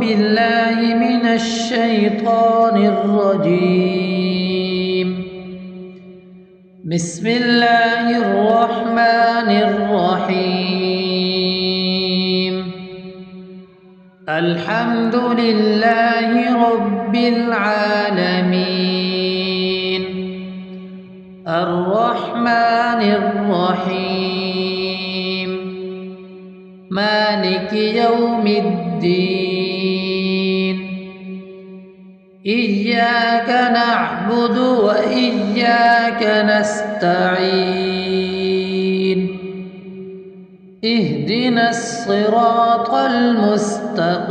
بالله من الشيطان الرجيم. بسم الله الرحمن الرحيم. الحمد لله رب العالمين الرحمن الرحيم مالك يوم الدين. إياك نعبد وإياك نستعين. اهدنا الصراط المستقيم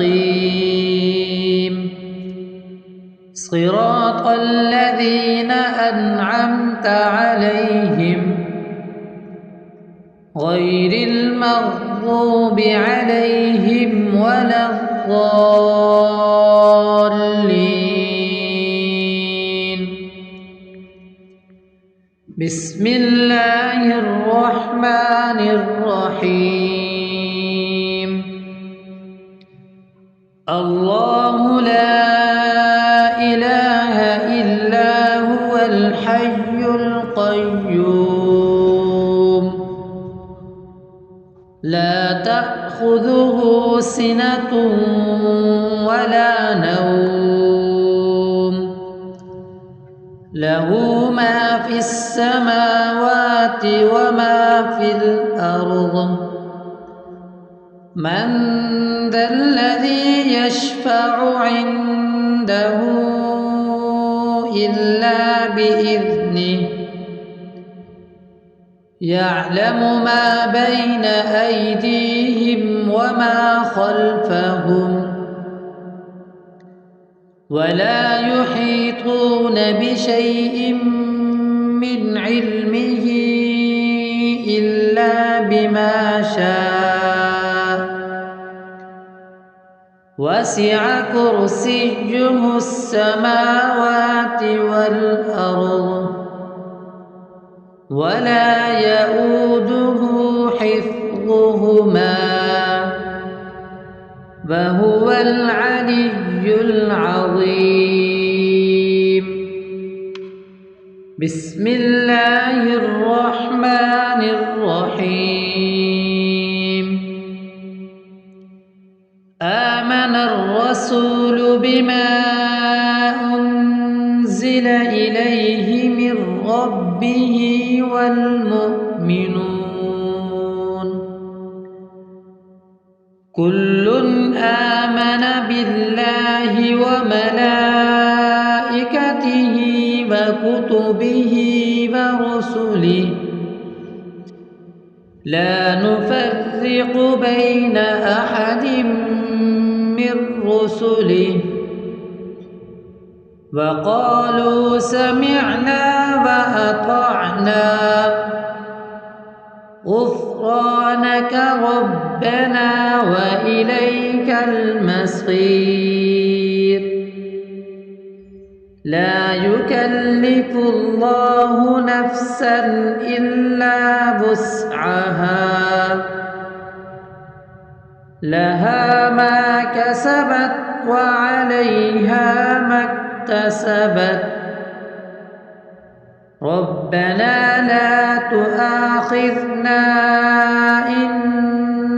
صراط الذين أنعمت عليهم غير المغضوب عليهم ولا الضالين. بسم الله الرحمن الرحيم. الله لا إله إلا هو الحي القيوم لا تأخذه سنة ولا نوم له ما في السماوات وما في الأرض. من ذا الذي يشفع عنده إلا بإذنه يعلم ما بين أيديهم وما خلفهم ولا يحيطون بشيء من علمه إلا بما شاء وسع كرسيه السماوات والأرض ولا يؤوده حفظهما وهو العلي العظيم. بسم الله الرحمن الرحيم. آمن الرسول بما أنزل إليه من ربه والمؤمنون كل آمن بالله وملائكته وكتبه ورسله لا نفرق بين أحد من رسله وقالوا سمعنا وأطعنا غفرانك ربنا وإليك المصير. لا يكلف الله نفسا إلا وسعها لها ما كسبت وعليها ما اكتسبت. ربنا لا تؤاخذنا إن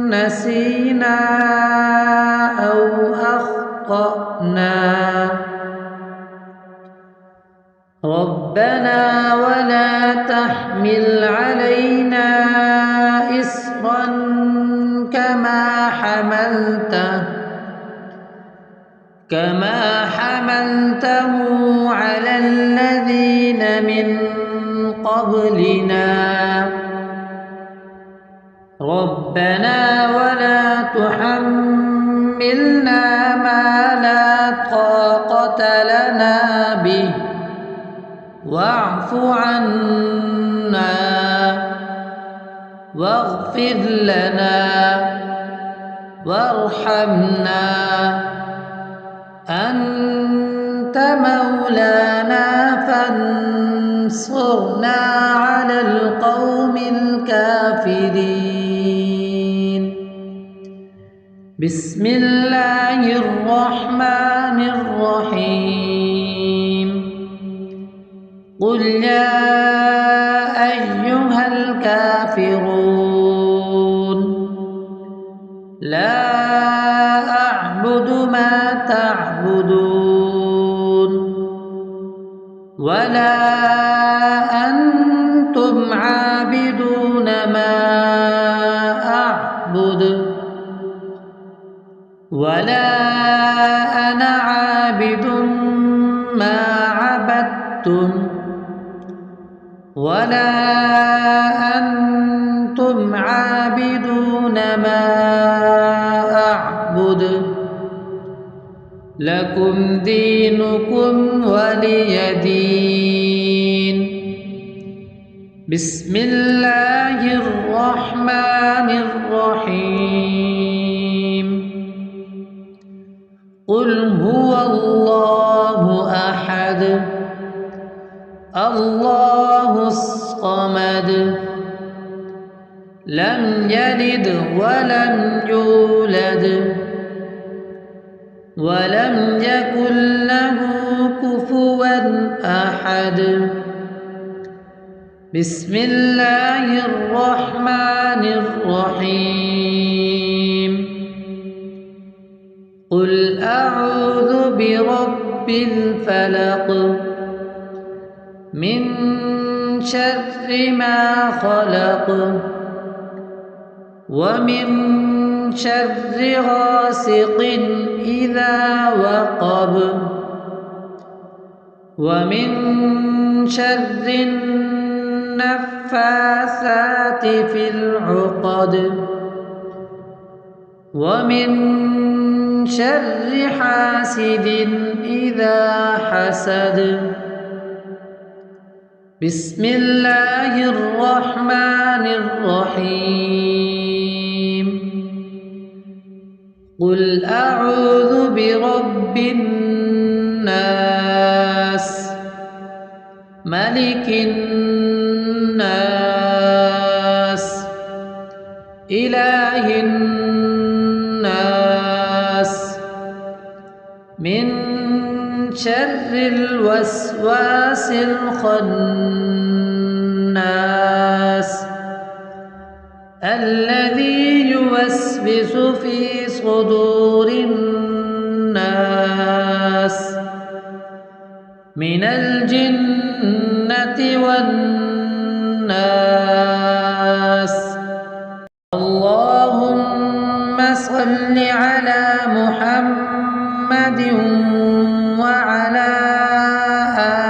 نسينا أو أخطأنا. ربنا ولا تحمل علينا إصرا كما حملته على الذين من قبلنا. ربنا ولا تحملنا ما لا طاقة لنا به واعف عنا واغفر لنا وارحمنا أنت مولانا فانصرنا على القوم الكافرين. بسم الله الرحمن الرحيم قل يا أيها الكافرون لا أعبد ما تعبدون ولا أنتم عابدون ما أعبد ولا أنا عابد ما عبدتم ولا أنتم عابدون ما أعبد لكم دينكم ولي دين. بسم الله الرحمن الرحيم قل هو الله أحد الله الصمد لم يلد ولم يولد ولم يكن له كفوا أحد. بسم الله الرحمن الرحيم قل أعوذ برب الفلق من شر ما خلق ومن شر غاسق إذا وقب ومن شر النفاثات في العقد ومن شر حاسد إذا حسد. بسم الله الرحمن الرحيم قل أعوذ برب الناس ملك الناس إله الناس من شر الوسواس الخناس الذي يوسوس في صدور الناس من الجنة والناس. اللهم صل على محمد وعلى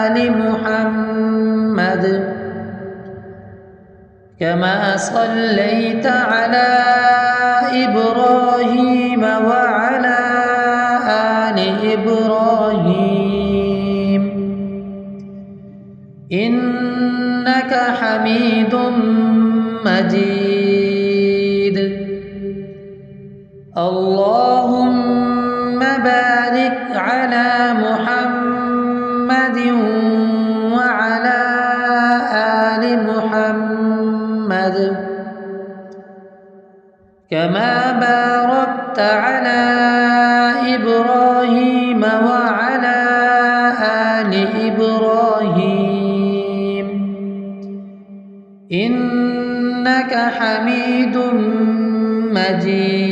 آل محمد كما صليت على إبراهيم وعلى آل إبراهيم إنك حميد مجيد. اللهم بارك على محمد وعلى آل محمد كما باركت على إبراهيم وعلى آل إبراهيم إنك حميد مجيد.